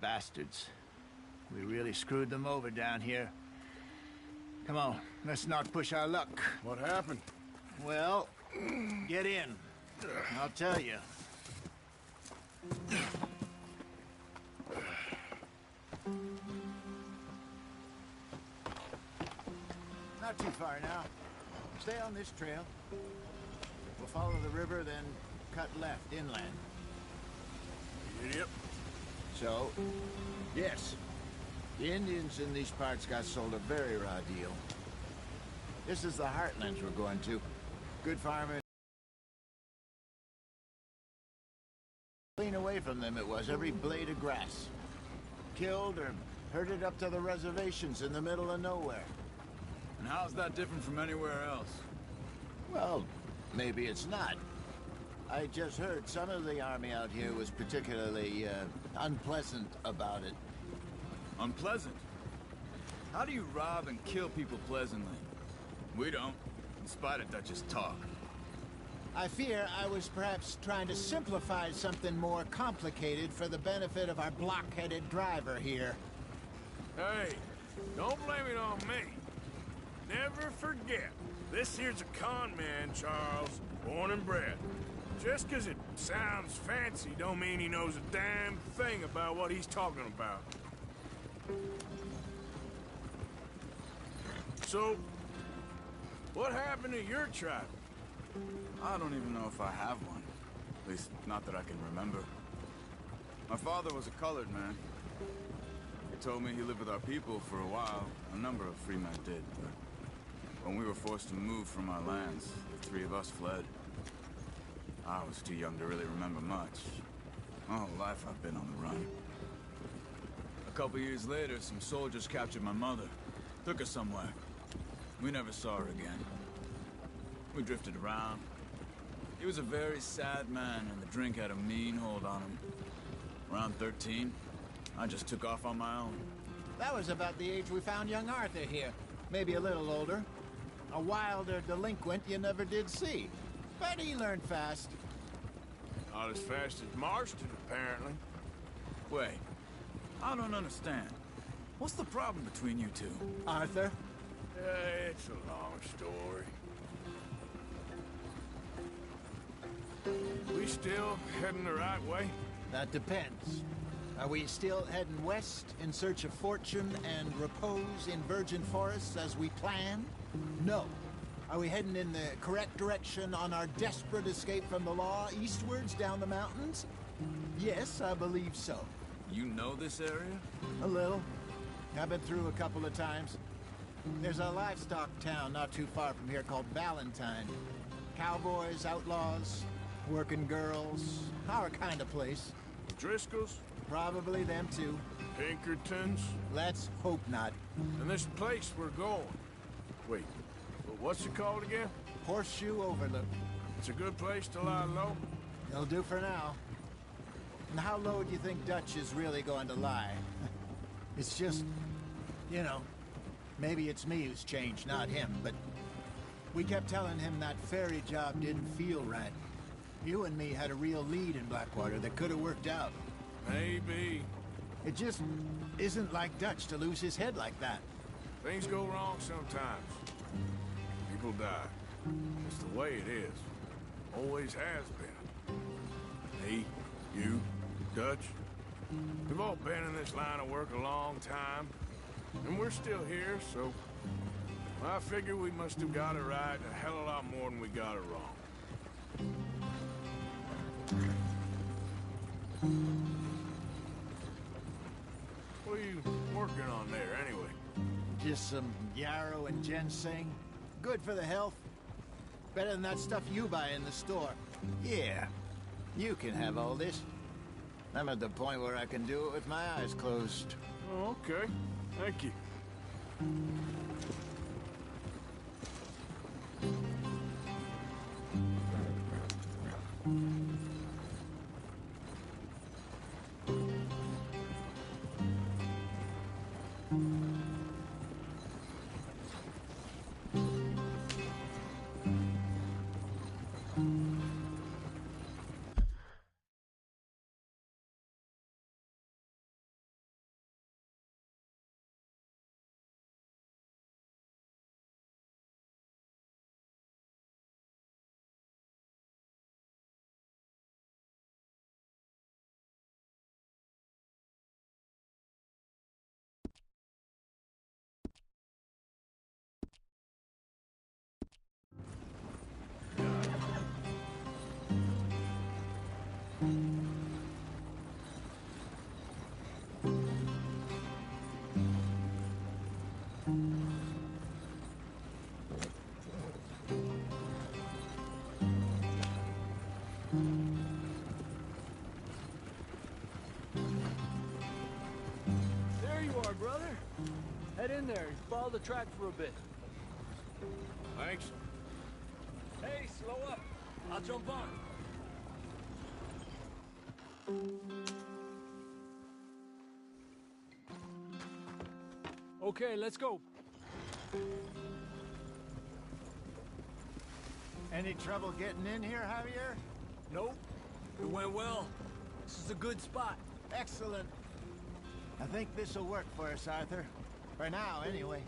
Bastards. We really screwed them over down here. Come on, let's not push our luck. What happened? Well, get in. I'll tell you. Not too far now. Stay on this trail. We'll follow the river, then cut left inland. Yep. So, yes, the Indians in these parts got sold a very raw deal. This is the heartlands we're going to. Good farming. Clean away from them it was, every blade of grass. Killed or herded up to the reservations in the middle of nowhere. And how's that different from anywhere else? Well, maybe it's not. I just heard some of the army out here was particularly, unpleasant about it. Unpleasant? How do you rob and kill people pleasantly? We don't, in spite of Dutch's talk. I fear I was perhaps trying to simplify something more complicated for the benefit of our block-headed driver here. Hey, don't blame it on me. Never forget, this here's a con man, Charles, born and bred. Just 'cause it sounds fancy don't mean he knows a damn thing about what he's talking about. So, what happened to your tribe? I don't even know if I have one. At least, not that I can remember. My father was a colored man. He told me he lived with our people for a while. A number of free men did, but when we were forced to move from our lands, the three of us fled. I was too young to really remember much. My whole life I've been on the run. A couple years later, some soldiers captured my mother. Took her somewhere. We never saw her again. We drifted around. He was a very sad man, and the drink had a mean hold on him. Around 13, I just took off on my own. That was about the age we found young Arthur here. Maybe a little older. A wilder delinquent you never did see. But he learned fast. Not as fast as Marston, apparently. Wait, I don't understand. What's the problem between you two? Arthur? It's a long story. We still heading the right way? That depends. Are we still heading west in search of fortune and repose in virgin forests as we planned? No. Are we heading in the correct direction on our desperate escape from the law eastwards down the mountains? Yes, I believe so. You know this area? A little. I've been through a couple of times. There's a livestock town not too far from here called Valentine. Cowboys, outlaws, working girls, our kind of place. Driscolls? Probably them too. Pinkertons? Let's hope not. And this place we're going. Wait, what's it called again? Horseshoe Overlook. It's a good place to lie low? It'll do for now. And how low do you think Dutch is really going to lie? It's just, you know, maybe it's me who's changed, not him, but we kept telling him that ferry job didn't feel right. You and me had a real lead in Blackwater that could have worked out. Maybe. It just isn't like Dutch to lose his head like that. Things go wrong sometimes. People die. It's the way it is. Always has been. Me, you, Dutch. We've all been in this line of work a long time. And we're still here, so I figure we must have got it right a hell of a lot more than we got it wrong. What are you working on there, anyway? Just some yarrow and ginseng. Good for the health. Better than that stuff you buy in the store. Yeah, you can have all this. I'm at the point where I can do it with my eyes closed. Oh, okay. Thank you. brother. Head in there and follow the track for a bit. Thanks. Hey, slow up. I'll jump on. Okay, let's go. Any trouble getting in here, Javier? Nope. It went well. This is a good spot. Excellent. I think this'll work for us, Arthur. For now, anyway.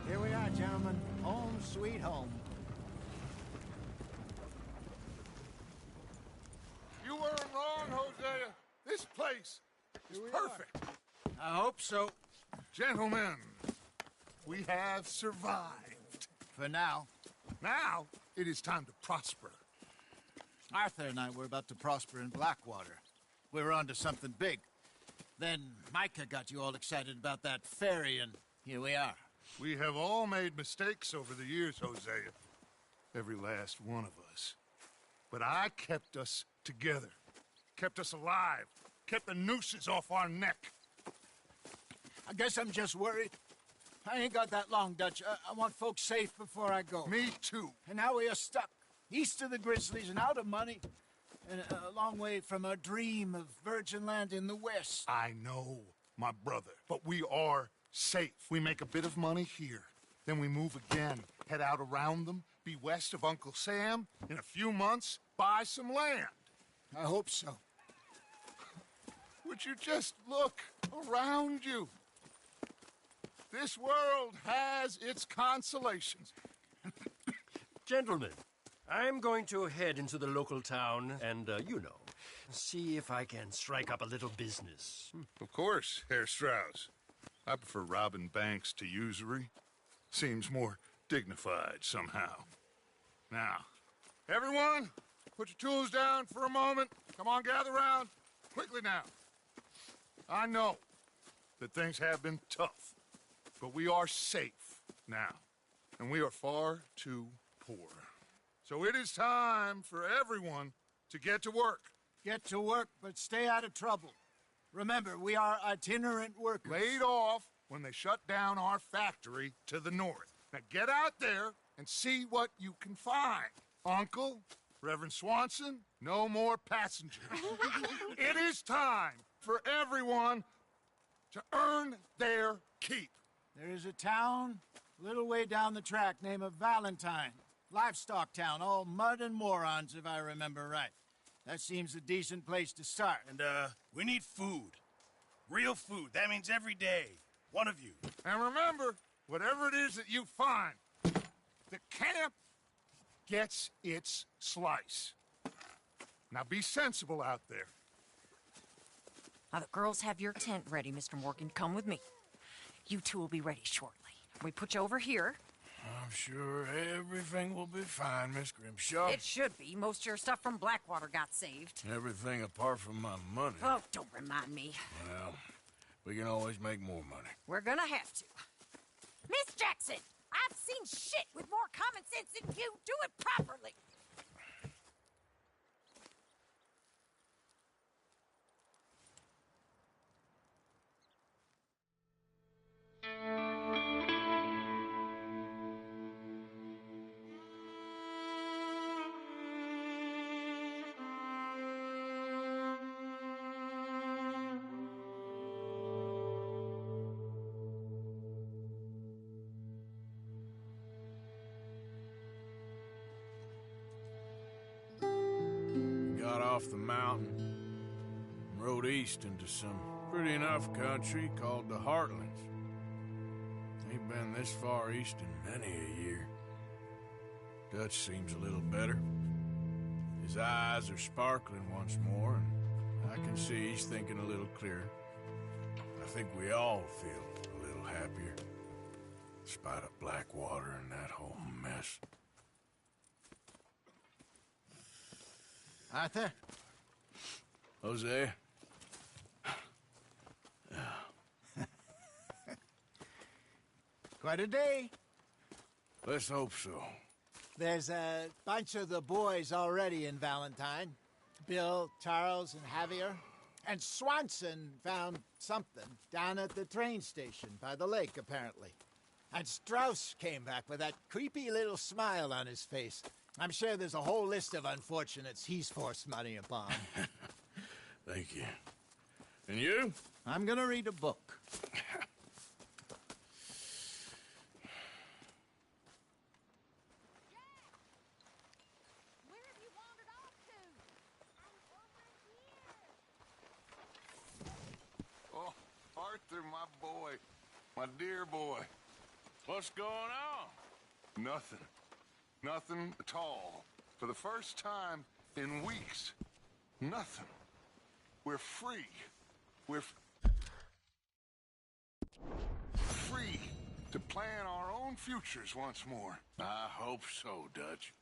Here we are, gentlemen. Home sweet home. You weren't wrong, Hosea. This place is perfect. I hope so. Gentlemen, we have survived. For now. Now, it is time to prosper. Arthur and I were about to prosper in Blackwater. We were onto something big. Then Micah got you all excited about that ferry, and here we are. We have all made mistakes over the years, Hosea. Every last one of us. But I kept us together. Kept us alive. Kept the nooses off our neck. I guess I'm just worried. I ain't got that long, Dutch. I want folks safe before I go. Me too. And now we are stuck, east of the Grizzlies and out of money, and a long way from our dream of virgin land in the west. I know, my brother. But we are safe. We make a bit of money here. Then we move again, head out around them, be west of Uncle Sam. In a few months, buy some land. I hope so. Would you just look around you? This world has its consolations. Gentlemen, I'm going to head into the local town and, see if I can strike up a little business. Of course, Herr Strauss. I prefer robbing banks to usury. Seems more dignified somehow. Now, everyone, put your tools down for a moment. Come on, gather round. Quickly now. I know that things have been tough, but we are safe now, and we are far too poor. So it is time for everyone to get to work. Get to work, but stay out of trouble. Remember, we are itinerant workers. Laid off when they shut down our factory to the north. Now get out there and see what you can find. Uncle, Reverend Swanson, no more passengers. It is time for everyone to earn their keep. There is a town a little way down the track named Valentine. Livestock town, all mud and morons, if I remember right. That seems a decent place to start. And, we need food. Real food. That means every day. One of you. And remember, whatever it is that you find, the camp gets its slice. Now be sensible out there. Now, the girls have your tent ready, Mr. Morgan. Come with me. You two will be ready shortly. We put you over here. I'm sure everything will be fine, Miss Grimshaw. It should be. Most of your stuff from Blackwater got saved. Everything apart from my money. Oh, don't remind me. Well, we can always make more money. We're gonna have to. Miss Jackson, I've seen shit with more common sense than you. Do it properly. Got off the mountain and rode east into some pretty enough country called the Heartlands. Ain't been this far east in many a year. Dutch seems a little better. His eyes are sparkling once more, and I can see he's thinking a little clearer. think we all feel a little happier. Despite of Blackwater and that whole mess. Arthur? Jose? Quite a day. Let's hope so. There's a bunch of the boys already in Valentine. Bill, Charles, and Javier. And Swanson found something down at the train station by the lake, apparently. And Strauss came back with that creepy little smile on his face. I'm sure there's a whole list of unfortunates he's forced money upon. Thank you. And you? I'm gonna read a book. Oh, Arthur, my boy. My dear boy. What's going on? Nothing. Nothing at all. For the first time in weeks. Nothing. We're free. We're free to plan our own futures once more. I hope so, Dutch.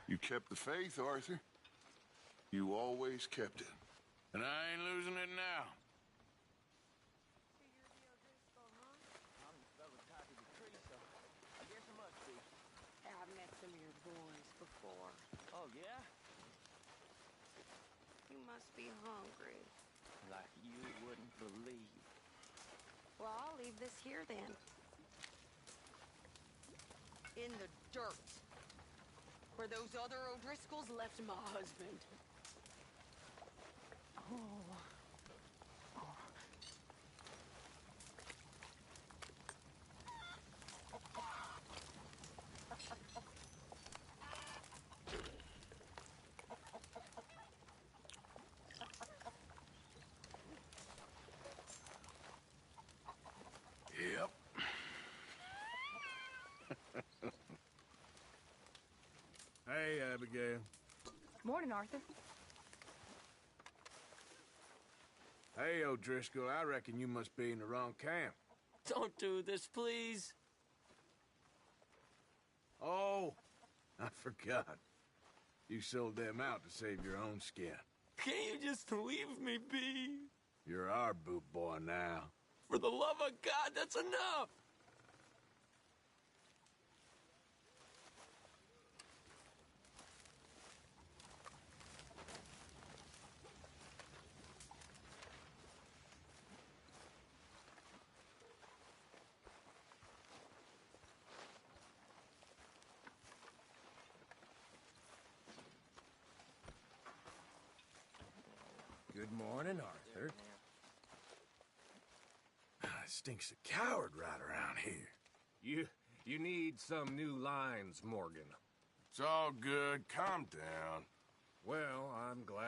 You kept the faith, Arthur. You always kept it. And I ain't losing it now. I've met some of your boys before. Oh, yeah? You must be hungry. Like you wouldn't believe. Well, I'll leave this here then. In the dirt. Where those other O'Driscolls left my husband. Oh. Yep. Hey, Abigail. Morning, Arthur. Hey, O'Driscoll, I reckon you must be in the wrong camp. Don't do this, please. Oh, I forgot. You sold them out to save your own skin. Can't you just leave me be? You're our boot boy now. For the love of God, that's enough! Good morning, Arthur. It stinks of coward right around here. You need some new lines, Morgan. It's all good. Calm down. Well, I'm glad